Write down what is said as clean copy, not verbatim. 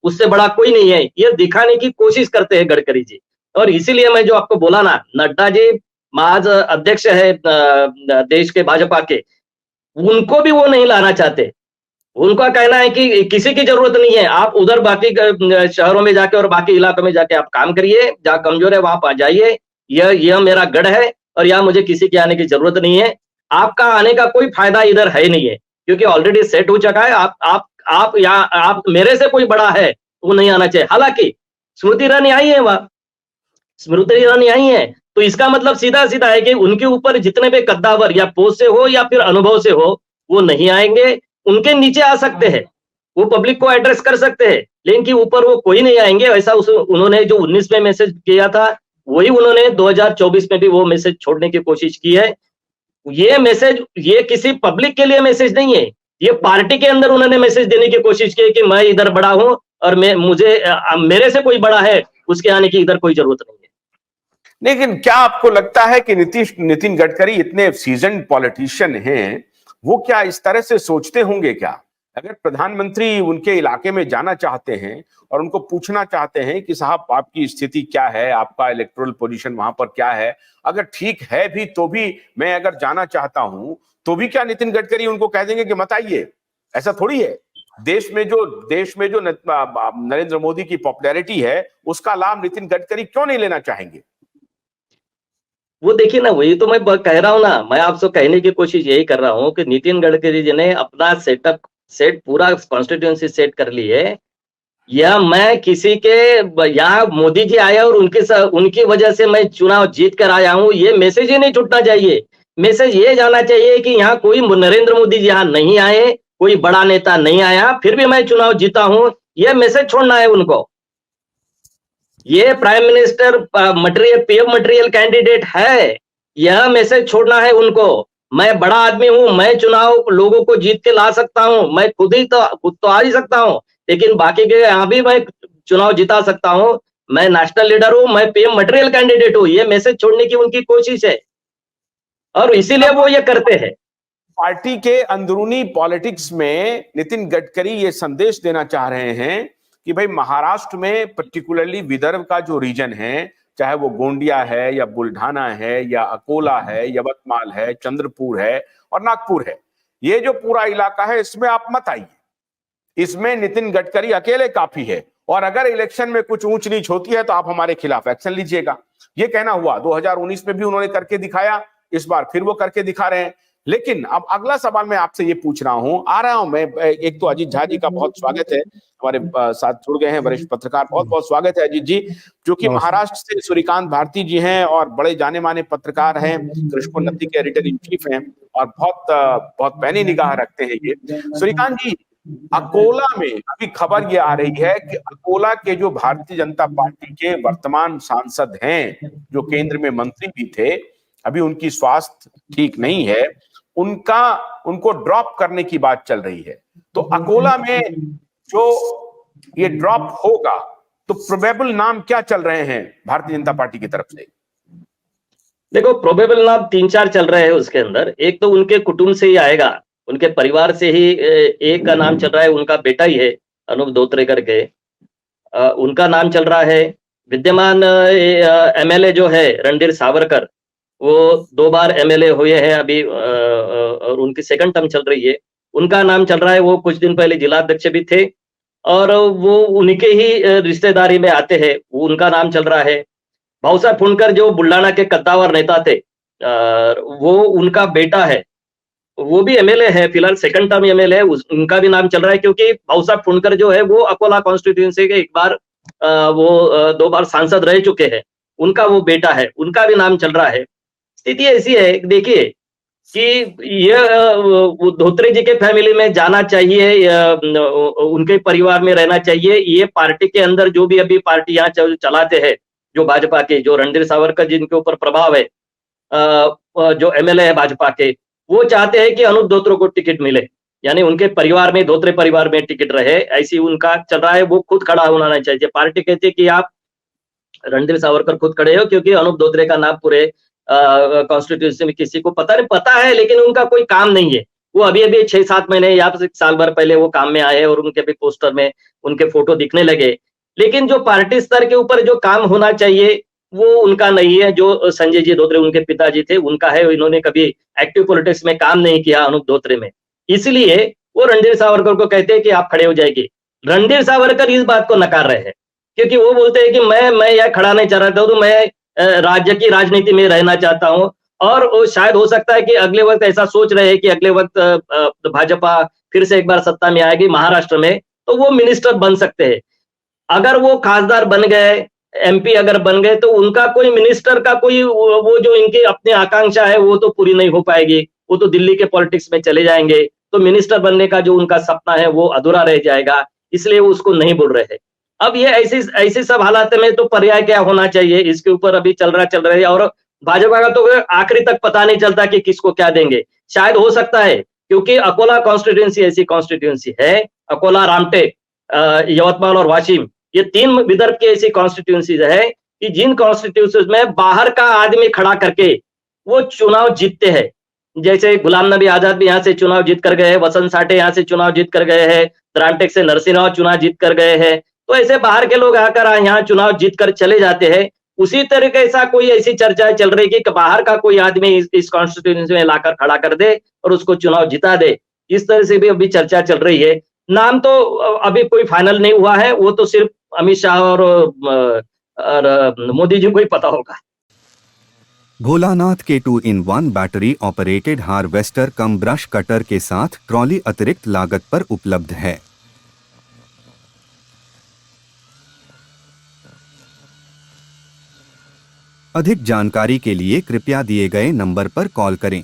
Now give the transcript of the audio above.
उससे बड़ा कोई नहीं है, ये दिखाने की कोशिश करते हैं गडकरी जी। और इसीलिए मैं जो आपको बोला ना, नड्डा जी आज अध्यक्ष है देश के भाजपा के, उनको भी वो नहीं लाना चाहते। उनका कहना है कि किसी की जरूरत नहीं है, आप उधर बाकी शहरों में जाके और बाकी इलाकों में जाके आप काम करिए, जहाँ कमजोर है वहां आ जाइए, यह मेरा गढ़ है और यहाँ मुझे किसी के आने की जरूरत नहीं है। आपका आने का कोई फायदा इधर है नहीं है, क्योंकि ऑलरेडी सेट हो चुका है। आप यहाँ आप मेरे से कोई बड़ा है वो नहीं आना चाहिए। हालांकि स्मृति ईरानी आई है वहां, स्मृति ईरानी आई है, तो इसका मतलब सीधा सीधा है कि उनके ऊपर जितने भी कद्दावर या पोस्ट से हो या फिर अनुभव से हो, वो नहीं आएंगे। उनके नीचे आ सकते हैं, वो पब्लिक को एड्रेस कर सकते हैं, लेकिन कि ऊपर वो कोई नहीं आएंगे। ऐसा उन्होंने जो 19 में मैसेज किया था, वही उन्होंने 2024 में भी वो मैसेज छोड़ने की कोशिश की है। ये मैसेज, ये किसी पब्लिक के लिए मैसेज नहीं है, ये पार्टी के अंदर उन्होंने मैसेज देने की कोशिश की है कि मैं इधर बड़ा हूं और मेरे से कोई बड़ा है, उसके आने की इधर कोई जरूरत नहीं है। लेकिन क्या आपको लगता है कि नितिन गडकरी इतने सीजन्ड पॉलिटिशियन हैं, वो क्या इस तरह से सोचते होंगे क्या? अगर प्रधानमंत्री उनके इलाके में जाना चाहते हैं और उनको पूछना चाहते हैं कि साहब आपकी स्थिति क्या है, आपका इलेक्टोरल पोजीशन वहां पर क्या है, अगर ठीक है भी तो भी मैं अगर जाना चाहता हूं, तो भी क्या नितिन गडकरी उनको कह देंगे कि मत आइए? ऐसा थोड़ी है। देश में जो नरेंद्र मोदी की पॉपुलैरिटी है, उसका लाभ नितिन गडकरी क्यों नहीं लेना चाहेंगे? वो देखिए ना, वही तो मैं कह रहा हूँ ना, मैं आपसे कहने की कोशिश यही कर रहा हूँ कि नितिन गडकरी जी ने अपना सेट पूरा कॉन्स्टिट्यूंसी सेट कर ली है। या मैं किसी के यहाँ मोदी जी आया और उनकी वजह से मैं चुनाव जीत कर आया हूँ, ये मैसेज ही नहीं छूटना चाहिए। मैसेज ये जाना चाहिए कि यहाँ कोई नरेंद्र मोदी जी यहाँ नहीं आए, कोई बड़ा नेता नहीं आया, फिर भी मैं चुनाव जीता हूँ, ये मैसेज छोड़ना है उनको। ये prime minister PM material candidate है, यह मैसेज छोड़ना है उनको। मैं बड़ा आदमी हूं, मैं चुनाव लोगों को जीत के ला सकता हूं, मैं खुद तो आ ही सकता हूं, लेकिन बाकी के यहाँ भी मैं चुनाव जिता सकता हूं। मैं नेशनल लीडर हूं, मैं पीएम मटेरियल कैंडिडेट हूं, ये मैसेज छोड़ने की उनकी कोशिश है और इसीलिए वो ये करते हैं। पार्टी के अंदरूनी पॉलिटिक्स में नितिन गडकरी ये संदेश देना चाह रहे हैं कि भाई महाराष्ट्र में पर्टिकुलरली विदर्भ का जो रीजन है, चाहे वो गोंडिया है या बुल्ढाना है या अकोला है, यवतमाल है, चंद्रपुर है और नागपुर है, ये जो पूरा इलाका है इसमें आप मत आइए। इसमें नितिन गडकरी अकेले काफी है और अगर इलेक्शन में कुछ ऊंच नीच होती है तो आप हमारे खिलाफ एक्शन लीजिएगा। ये कहना हुआ 2019 में भी उन्होंने करके दिखाया, इस बार फिर वो करके दिखा रहे हैं। लेकिन अब अगला सवाल मैं आपसे ये पूछ रहा हूं, मैं एक तो अजीत झा जी का बहुत स्वागत है, हमारे साथ जुड़ गए हैं वरिष्ठ पत्रकार, बहुत बहुत स्वागत है अजीत जी, जो कि महाराष्ट्र से सूर्यकांत भारती जी हैं और बड़े जाने माने पत्रकार हैं, कृष्णोन्नति के एडिटर इन चीफ हैं और बहुत पैनी निगाह रखते हैं ये। सूर्यकांत जी, अकोला में अभी खबर ये आ रही है कि अकोला के जो भारतीय जनता पार्टी के वर्तमान सांसद हैं, जो केंद्र में मंत्री भी थे, अभी उनकी स्वास्थ्य ठीक नहीं है, उनको ड्रॉप करने की बात चल रही है। तो अकोला में जो ये ड्रॉप होगा तो प्रोबेबल नाम क्या चल रहे हैं भारतीय जनता पार्टी की तरफ से? देखो, प्रोबेबल नाम 3-4 चल रहे हैं उसके अंदर। एक तो उनके कुटुंब से ही आएगा, उनके परिवार से ही एक का नाम चल रहा है, उनका बेटा ही है अनूप धोत्रे करके, उनका नाम चल रहा है। विद्यमान एमएलए जो है रणधीर सावरकर, वो 2 बार एमएलए हुए हैं अभी और उनकी सेकंड टर्म चल रही है, उनका नाम चल रहा है। वो कुछ दिन पहले जिलाध्यक्ष भी थे और वो उनके ही रिश्तेदारी में आते हैं, उनका नाम चल रहा है। भाऊसाहेब फुंडकर जो बुल्ढाना के कद्दावर नेता थे, वो उनका बेटा है, वो भी एमएलए है, फिलहाल सेकंड टर्म एमएलए है, उनका भी नाम चल रहा है, क्योंकि भाऊसाहेब फुंडकर जो है वो अकोला कॉन्स्टिट्यूएंसी के 1 बार 2 बार सांसद रह चुके हैं, उनका वो बेटा है, उनका भी नाम चल रहा है। स्थिति ऐसी है, देखिए कि ये धोत्रे जी के फैमिली में जाना चाहिए, उनके परिवार में रहना चाहिए। ये पार्टी के अंदर जो भी अभी पार्टी यहाँ चलाते हैं, जो भाजपा के, जो रणधीर सावरकर जिनके ऊपर प्रभाव है, जो एमएलए है भाजपा के, वो चाहते हैं कि अनूप धोत्रे को टिकट मिले, यानी उनके परिवार में, धोत्रे परिवार में टिकट रहे, ऐसी उनका चल रहा है। वो खुद खड़ा होना चाहिए। पार्टी कहती है कि आप रणधीर सावरकर खुद खड़े हो, क्योंकि अनूप धोत्रे का नाम पूरे कॉन्स्टिट्यूंसी में किसी को पता नहीं, पता है लेकिन उनका कोई काम नहीं है, वो अभी अभी 6-7 महीने या फिर साल भर पहले वो काम में आए और उनके भी पोस्टर में उनके फोटो दिखने लगे। लेकिन जो पार्टी स्तर के ऊपर जो काम होना चाहिए वो उनका नहीं है। जो संजय जी धोत्रे उनके पिताजी थे उनका है, इन्होंने कभी एक्टिव पॉलिटिक्स में काम नहीं किया अनूप धोत्रे में। इसलिए वो रणधीर सावरकर को कहते हैं कि आप खड़े हो जाइए। रणधीर सावरकर इस बात को नकार रहे हैं, क्योंकि वो बोलते हैं कि मैं यहाँ खड़ा नहीं चाह रहा था, तो मैं राज्य की राजनीति में रहना चाहता हूँ। और वो शायद हो सकता है कि अगले वक्त ऐसा सोच रहे हैं कि अगले वक्त भाजपा फिर से एक बार सत्ता में आएगी महाराष्ट्र में, तो वो मिनिस्टर बन सकते हैं। अगर वो खासदार बन गए, एमपी अगर बन गए, तो उनका कोई मिनिस्टर का कोई वो जो इनकी अपनी आकांक्षा है वो तो पूरी नहीं हो पाएगी। वो तो दिल्ली के पॉलिटिक्स में चले जाएंगे, तो मिनिस्टर बनने का जो उनका सपना है वो अधूरा रह जाएगा, इसलिए वो उसको नहीं बोल रहे हैं। अब ये ऐसी सब हालात में तो पर्याय क्या होना चाहिए, इसके ऊपर अभी चल रहा है। और भाजपा का तो आखिरी तक पता नहीं चलता कि किसको क्या देंगे। शायद हो सकता है, क्योंकि अकोला कॉन्स्टिट्यूएंसी ऐसी कॉन्स्टिट्यूएंसी है, अकोला, रामटेक, यवतमाल और वाशिम, ये 3 विदर्भ की ऐसी कॉन्स्टिट्यूएंसीज है कि जिन कॉन्स्टिट्यूएंसीज में बाहर का आदमी खड़ा करके वो चुनाव जीतते हैं। जैसे गुलाम नबी आजाद भी यहाँ से चुनाव जीत कर गए हैं, वसंत साठे यहाँ से चुनाव जीत कर गए हैं, रामटेक से नरसिंह राव चुनाव जीत कर गए हैं। तो ऐसे बाहर के लोग आकर यहाँ चुनाव जीत कर चले जाते हैं। उसी तरीके से कोई ऐसी चर्चाएं चल रही कि बाहर का कोई आदमी इस कॉन्स्टिट्यूएंसी में लाकर खड़ा कर दे और उसको चुनाव जिता दे। इस तरह से भी अभी चर्चा चल रही है। नाम तो अभी कोई फाइनल नहीं हुआ है, वो तो सिर्फ अमित शाह और मोदी जी को ही पता होगा। भोलानाथ के 2-in-1 बैटरी ऑपरेटेड हार्वेस्टर कम ब्रश कटर के साथ ट्रॉली अतिरिक्त लागत पर उपलब्ध है। अधिक जानकारी के लिए कृपया दिए गए नंबर पर कॉल करें।